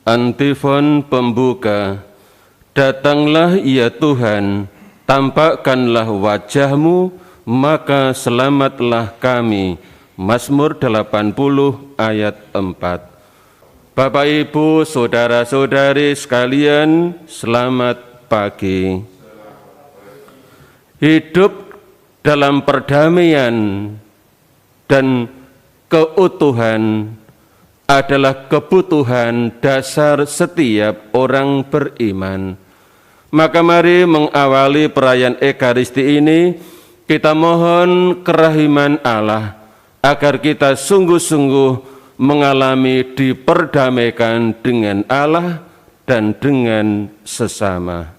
Antifon pembuka. Datanglah ya Tuhan, tampakkanlah wajah-Mu, maka selamatlah kami. Mazmur 80 ayat 4. Bapak, Ibu, saudara-saudari sekalian, selamat pagi. Hidup dalam perdamaian dan keutuhan adalah kebutuhan dasar setiap orang beriman. Maka mari mengawali perayaan Ekaristi ini, kita mohon kerahiman Allah agar kita sungguh-sungguh mengalami diperdamaikan dengan Allah dan dengan sesama.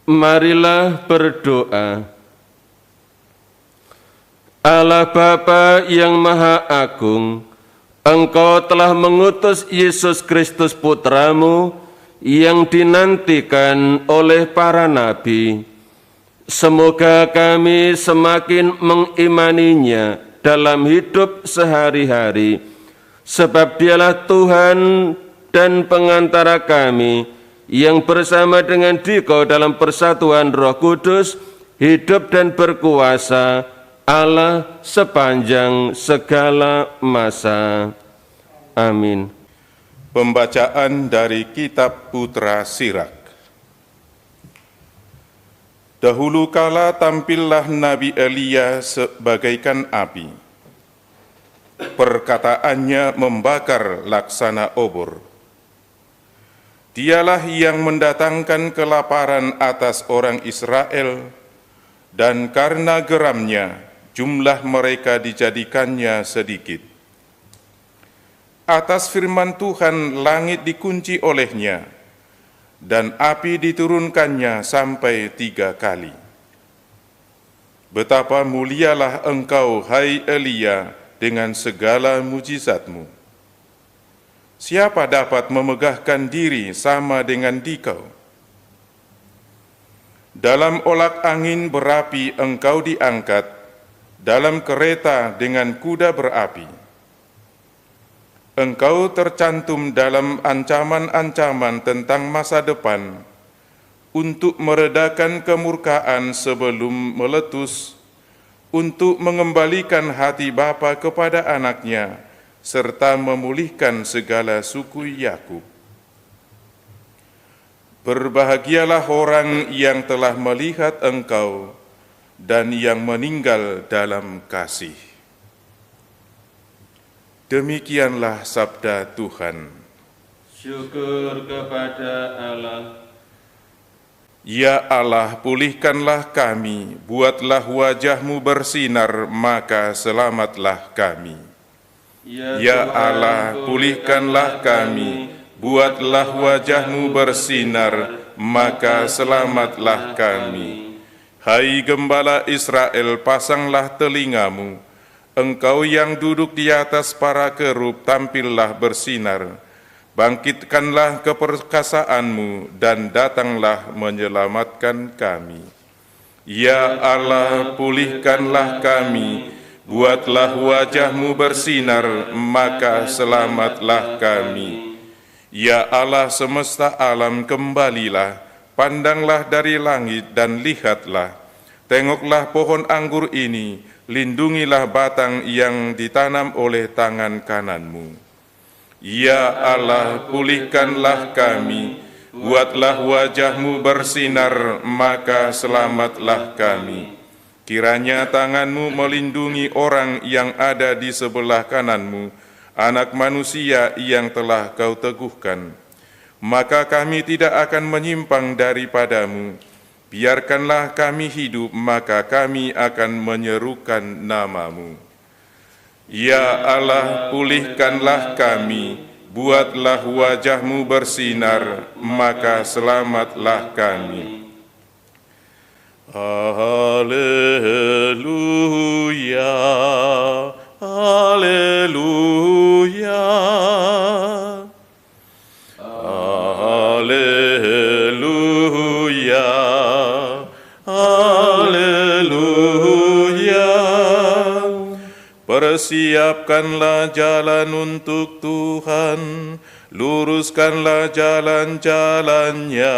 Marilah berdoa. Allah Bapa yang Maha Agung, Engkau telah mengutus Yesus Kristus Putra-Mu yang dinantikan oleh para nabi. Semoga kami semakin mengimaninya dalam hidup sehari-hari, sebab Dialah Tuhan dan pengantara kami yang bersama dengan Dikau dalam persatuan Roh Kudus, hidup dan berkuasa Allah sepanjang segala masa. Amin. Pembacaan dari Kitab Putra Sirak. Dahulu kala tampillah Nabi Elia sebagaikan api. Perkataannya membakar laksana obor. Dialah yang mendatangkan kelaparan atas orang Israel, dan karena geramnya, jumlah mereka dijadikannya sedikit. Atas firman Tuhan langit dikunci olehnya, dan api diturunkannya sampai 3 kali. Betapa mulialah engkau, hai Elia, dengan segala mujizatmu. Siapa dapat memegahkan diri sama dengan dikau? Dalam olak angin berapi engkau diangkat, dalam kereta dengan kuda berapi. Engkau tercantum dalam ancaman-ancaman tentang masa depan, untuk meredakan kemurkaan sebelum meletus, untuk mengembalikan hati bapa kepada anaknya, serta memulihkan segala suku Yakub. Berbahagialah orang yang telah melihat engkau dan yang meninggal dalam kasih. Demikianlah sabda Tuhan. Syukur kepada Allah. Ya Allah, pulihkanlah kami, buatlah wajah-Mu bersinar, maka selamatlah kami. Ya Allah, pulihkanlah kami, buatlah wajah-Mu bersinar, maka selamatlah kami. Hai Gembala Israel, pasanglah telingamu. Engkau yang duduk di atas para kerub, tampillah bersinar. Bangkitkanlah keperkasaanmu dan datanglah menyelamatkan kami. Ya Allah, pulihkanlah kami, buatlah wajah-Mu bersinar, maka selamatlah kami. Ya Allah semesta alam, kembalilah, pandanglah dari langit dan lihatlah. Tengoklah pohon anggur ini, lindungilah batang yang ditanam oleh tangan kanan-Mu. Ya Allah, pulihkanlah kami, buatlah wajah-Mu bersinar, maka selamatlah kami. Kiranya tangan-Mu melindungi orang yang ada di sebelah kanan-Mu, anak manusia yang telah Kau teguhkan. Maka kami tidak akan menyimpang daripada-Mu. Biarkanlah kami hidup, maka kami akan menyerukan nama-Mu. Ya Allah, pulihkanlah kami, buatlah wajah-Mu bersinar, maka selamatlah kami. Haleluya, haleluya, haleluya, haleluya. Persiapkanlah jalan untuk Tuhan, luruskanlah jalan-jalannya,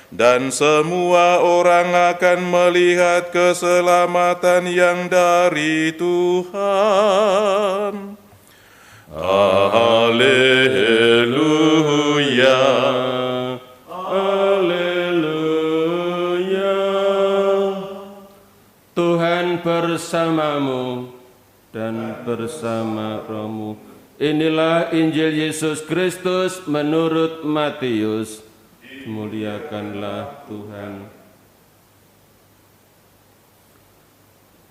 dan semua orang akan melihat keselamatan yang dari Tuhan. Haleluya. Haleluya. Tuhan bersamamu dan bersama rohmu. Inilah Injil Yesus Kristus menurut Matius. Muliakanlah Tuhan.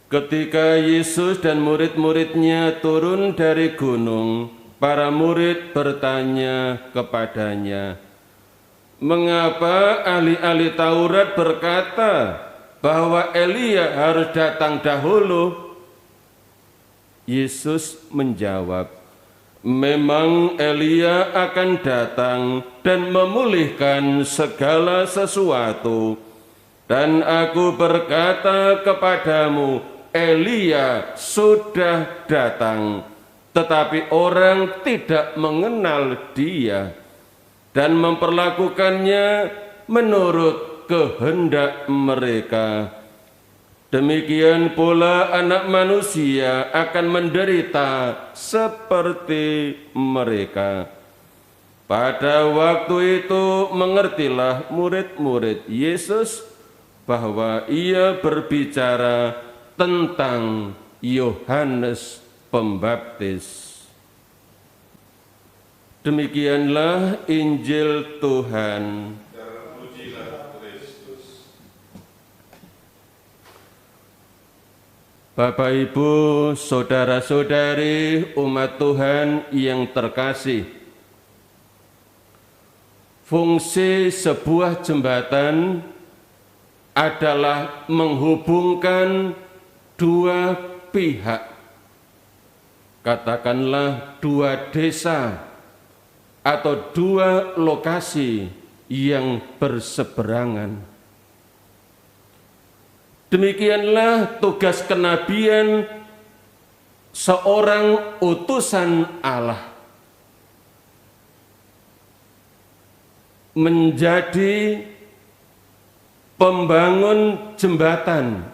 Ketika Yesus dan murid-muridnya turun dari gunung, para murid bertanya kepadanya, "Mengapa ahli-ahli Taurat berkata bahwa Elia harus datang dahulu?" Yesus menjawab, "Memang Elia akan datang dan memulihkan segala sesuatu. Dan aku berkata kepadamu, Elia sudah datang, tetapi orang tidak mengenal dia dan memperlakukannya menurut kehendak mereka. Demikian pula Anak Manusia akan menderita seperti mereka." Pada waktu itu mengertilah murid-murid Yesus bahwa ia berbicara tentang Yohanes Pembaptis. Demikianlah Injil Tuhan. Bapak, Ibu, saudara-saudari umat Tuhan yang terkasih, fungsi sebuah jembatan adalah menghubungkan dua pihak, katakanlah dua desa atau dua lokasi yang berseberangan. Demikianlah tugas kenabian seorang utusan Allah, menjadi pembangun jembatan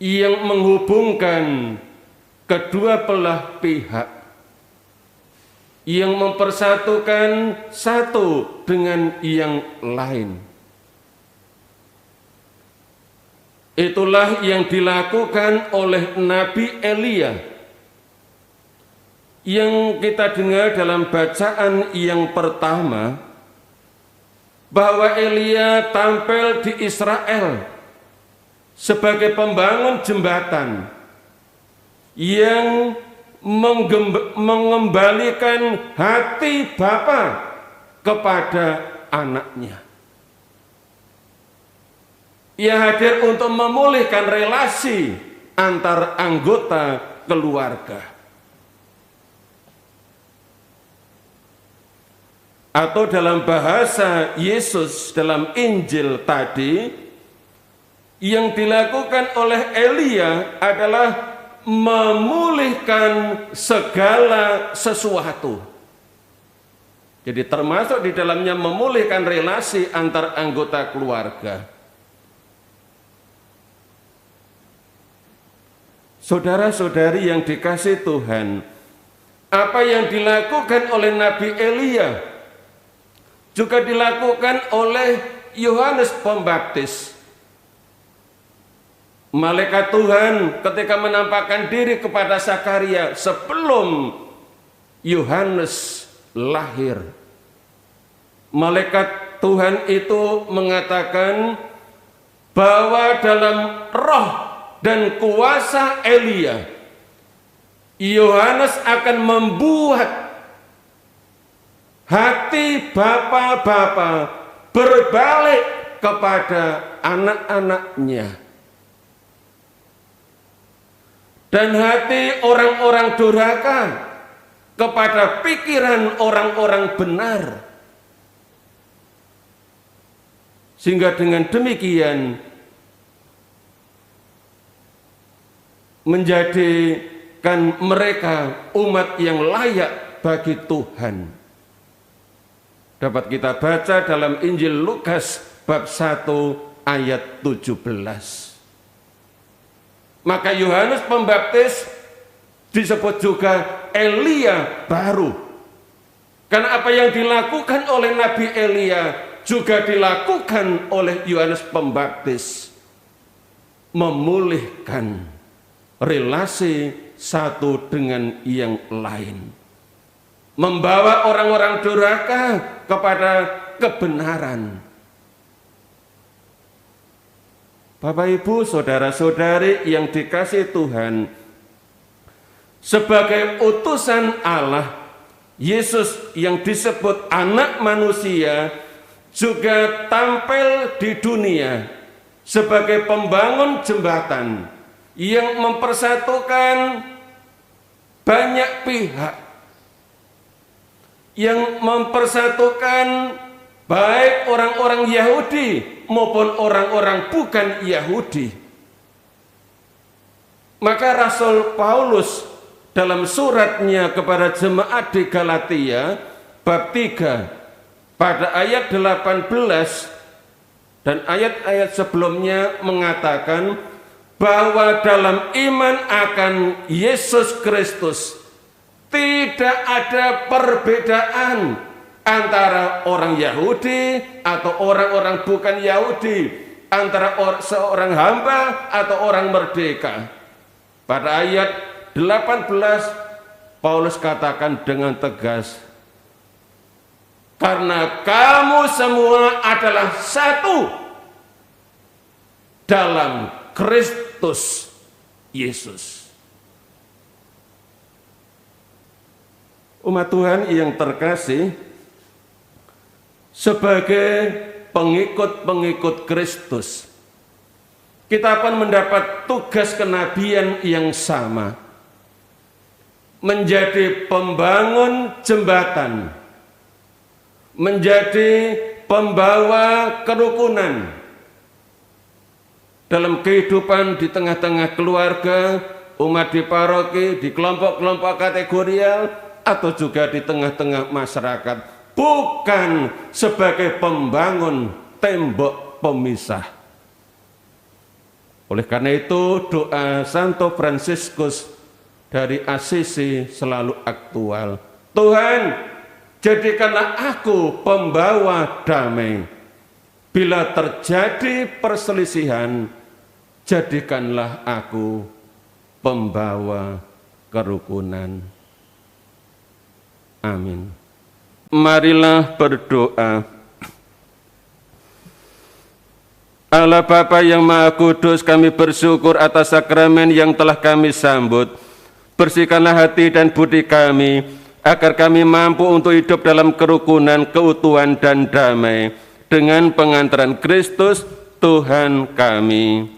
yang menghubungkan kedua belah pihak, yang mempersatukan satu dengan yang lain. Itulah yang dilakukan oleh Nabi Elia yang kita dengar dalam bacaan yang pertama, bahwa Elia tampil di Israel sebagai pembangun jembatan yang mengembalikan hati bapa kepada anaknya. Ia hadir untuk memulihkan relasi antar anggota keluarga. Atau dalam bahasa Yesus dalam Injil tadi, yang dilakukan oleh Elia adalah memulihkan segala sesuatu. Jadi termasuk di dalamnya memulihkan relasi antar anggota keluarga. Saudara-saudari yang dikasihi Tuhan, apa yang dilakukan oleh Nabi Elia juga dilakukan oleh Yohanes Pembaptis. Malaikat Tuhan ketika menampakkan diri kepada Zakaria sebelum Yohanes lahir, malaikat Tuhan itu mengatakan bahwa dalam roh dan kuasa Elia, Yohanes akan membuat hati bapa-bapa berbalik kepada anak-anaknya, dan hati orang-orang durhaka kepada pikiran orang-orang benar. Sehingga dengan demikian menjadikan mereka umat yang layak bagi Tuhan. Dapat kita baca dalam Injil Lukas bab 1 ayat 17. Maka Yohanes Pembaptis disebut juga Elia baru. Karena apa yang dilakukan oleh Nabi Elia juga dilakukan oleh Yohanes Pembaptis. Memulihkan relasi satu dengan yang lain. Membawa orang-orang durhaka kepada kebenaran. Bapak, Ibu, saudara-saudari yang dikasihi Tuhan, sebagai utusan Allah, Yesus yang disebut anak manusia juga tampil di dunia sebagai pembangun jembatan yang mempersatukan banyak pihak, yang mempersatukan baik orang-orang Yahudi maupun orang-orang bukan Yahudi. Maka Rasul Paulus dalam suratnya kepada jemaat di Galatia bab 3 pada ayat 18 dan ayat-ayat sebelumnya mengatakan bahwa dalam iman akan Yesus Kristus tidak ada perbedaan antara orang Yahudi atau orang-orang bukan Yahudi, antara seorang hamba atau orang merdeka. Pada ayat 18 Paulus katakan dengan tegas, karena kamu semua adalah satu dalam Kristus Yesus. Umat Tuhan yang terkasih, sebagai pengikut-pengikut Kristus, kita akan mendapat tugas kenabian yang sama, menjadi pembangun jembatan, menjadi pembawa kerukunan dalam kehidupan di tengah-tengah keluarga, umat di paroki, di kelompok-kelompok kategorial, atau juga di tengah-tengah masyarakat, bukan sebagai pembangun tembok pemisah. Oleh karena itu, doa Santo Fransiskus dari Assisi selalu aktual. Tuhan, jadikanlah aku pembawa damai. Bila terjadi perselisihan, jadikanlah aku pembawa kerukunan. Amin. Marilah berdoa. Allah Bapa yang Maha Kudus, kami bersyukur atas sakramen yang telah kami sambut. Bersihkanlah hati dan budi kami, agar kami mampu untuk hidup dalam kerukunan, keutuhan, dan damai dengan pengantaran Kristus Tuhan kami.